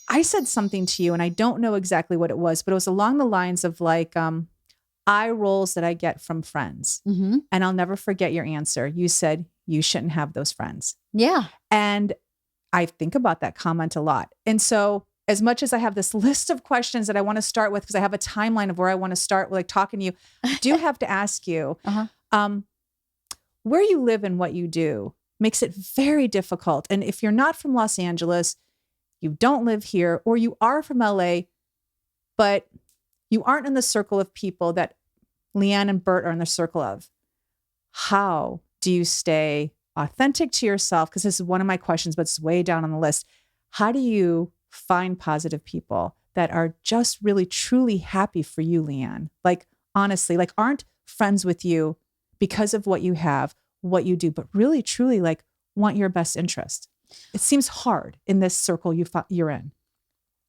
I said something to you and I don't know exactly what it was, but it was along the lines of like, eye rolls that I get from friends. Mm-hmm. And I'll never forget your answer. You said you shouldn't have those friends. Yeah. And I think about that comment a lot. And so as much as I have this list of questions that I want to start with, because I have a timeline of where I want to start, like talking to you, I do have to ask you, where you live and what you do makes it very difficult. And if you're not from Los Angeles, you don't live here, or you are from LA, but you aren't in the circle of people that Leanne and Bert are in the circle of. How do you stay authentic to yourself? Because this is one of my questions, but it's way down on the list. How do you find positive people that are just really, truly happy for you, Leanne? Like, honestly, like aren't friends with you because of what you have, what you do, but really, truly like want your best interest. It seems hard in this circle you're in.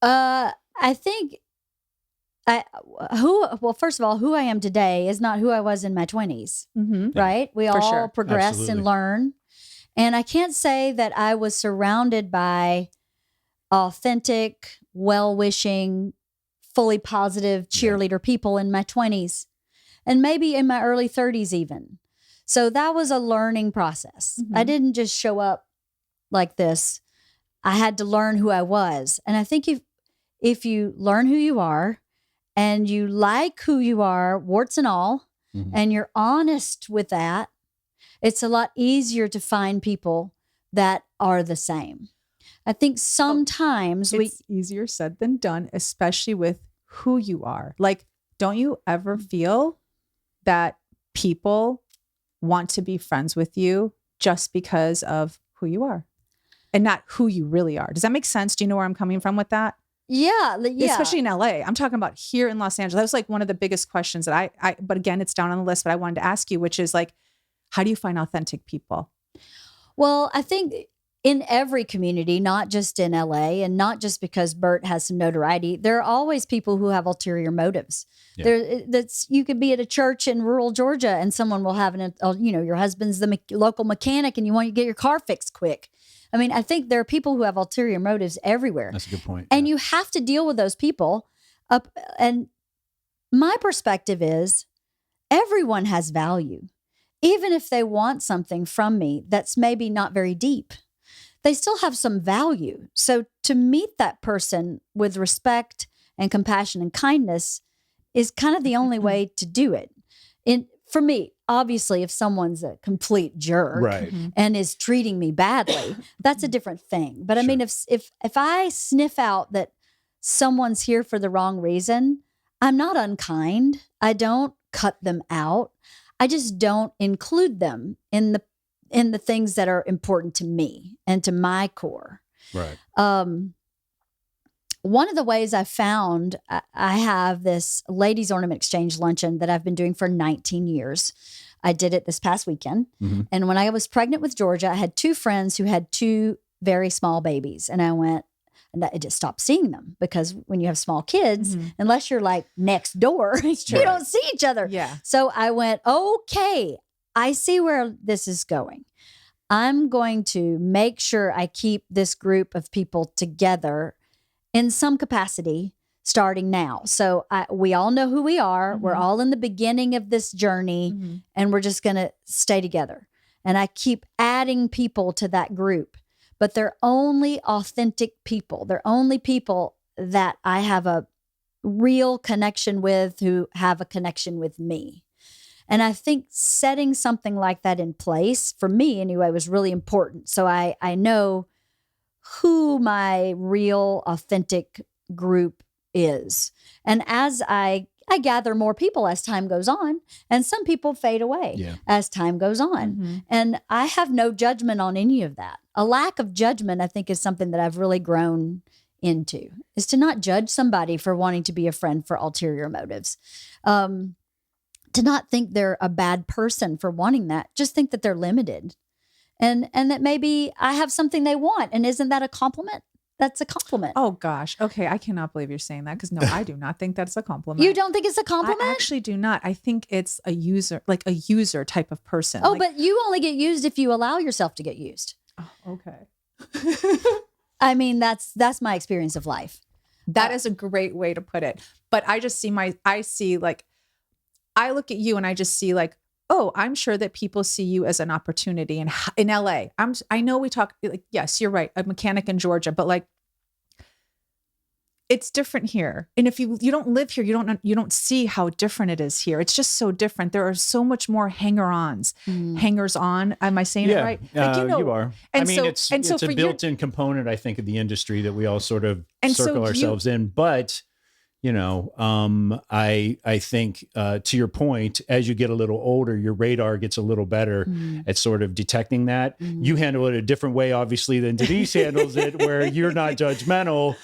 I think first of all, who I am today is not who I was in my 20s, right? We all progress and learn. And I can't say that I was surrounded by authentic, well-wishing, fully positive cheerleader people in my 20s and maybe in my early 30s even. So that was a learning process. I didn't just show up like this. I had to learn who I was. And I think if you learn who you are and you like who you are, warts and all, and you're honest with that, it's a lot easier to find people that are the same. I think sometimes it's easier said than done, especially with who you are. Like, don't you ever feel that people want to be friends with you just because of who you are and not who you really are? Does that make sense? Do you know where I'm coming from with that? Yeah. Especially in LA. I'm talking about here in Los Angeles. That was like one of the biggest questions that I but again, it's down on the list, but I wanted to ask you, which is like, how do you find authentic people? Well, I think in every community, not just in LA and not just because Bert has some notoriety, there are always people who have ulterior motives. Yeah. You could be at a church in rural Georgia and someone will have your husband's the local mechanic and you want to get your car fixed quick. I mean, I think there are people who have ulterior motives everywhere. That's a good point. And you have to deal with those people. And my perspective is everyone has value. Even if they want something from me that's maybe not very deep, they still have some value. So to meet that person with respect and compassion and kindness is kind of the only way to do it. For me, obviously, if someone's a complete jerk and is treating me badly, that's a different thing. But I mean, if I sniff out that someone's here for the wrong reason, I'm not unkind. I don't cut them out. I just don't include them in the things that are important to me and to my core. Right. One of the ways I found, I have this ladies ornament exchange luncheon that I've been doing for 19 years. I did it this past weekend. And when I was pregnant with Georgia, I had two friends who had two very small babies. And I went, and I just stopped seeing them because when you have small kids, unless you're like next door, you don't see each other. Yeah. So I went, okay, I see where this is going. I'm going to make sure I keep this group of people together in some capacity starting now. So we all know who we are. We're all in the beginning of this journey and we're just going to stay together. And I keep adding people to that group, but they're only authentic people. They're only people that I have a real connection with, who have a connection with me. And I think setting something like that in place, for me anyway, was really important. So I know who my real authentic group is. And as I gather more people as time goes on, and some people fade away as time goes on. And I have no judgment on any of that. A lack of judgment, I think, is something that I've really grown into, is to not judge somebody for wanting to be a friend for ulterior motives. To not think they're a bad person for wanting that. Just think that they're limited. And that maybe I have something they want. And isn't that a compliment? That's a compliment. Oh, gosh. Okay. I cannot believe you're saying that because no, I do not think that's a compliment. You don't think it's a compliment? I actually do not. I think it's a user type of person. Oh, but you only get used if you allow yourself to get used. Oh, okay. I mean, that's my experience of life. That is a great way to put it. But I just see I look at you and I just see like, oh, I'm sure that people see you as an opportunity in LA. I know we talk like, yes, you're right. A mechanic in Georgia, but like, it's different here. And if you don't live here, you don't see how different it is here. It's just so different. There are so much more hangers on. Am I saying it right? Like, you are. And I mean, so, it's a built-in component, I think, of the industry that we all sort of circle ourselves in. But I think to your point, as you get a little older, your radar gets a little better at sort of detecting that. You handle it a different way, obviously, than Denise handles it, where you're not judgmental.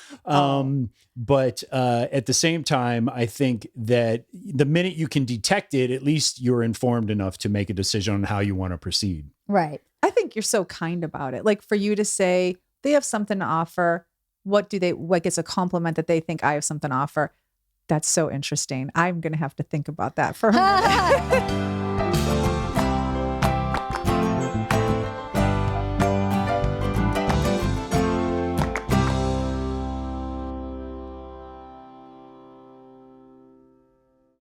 But at the same time, I think that the minute you can detect it, at least you're informed enough to make a decision on how you want to proceed. Right. I think you're so kind about it. Like for you to say they have something to offer. What it's a compliment that they think I have something to offer. That's so interesting. I'm going to have to think about that for a minute.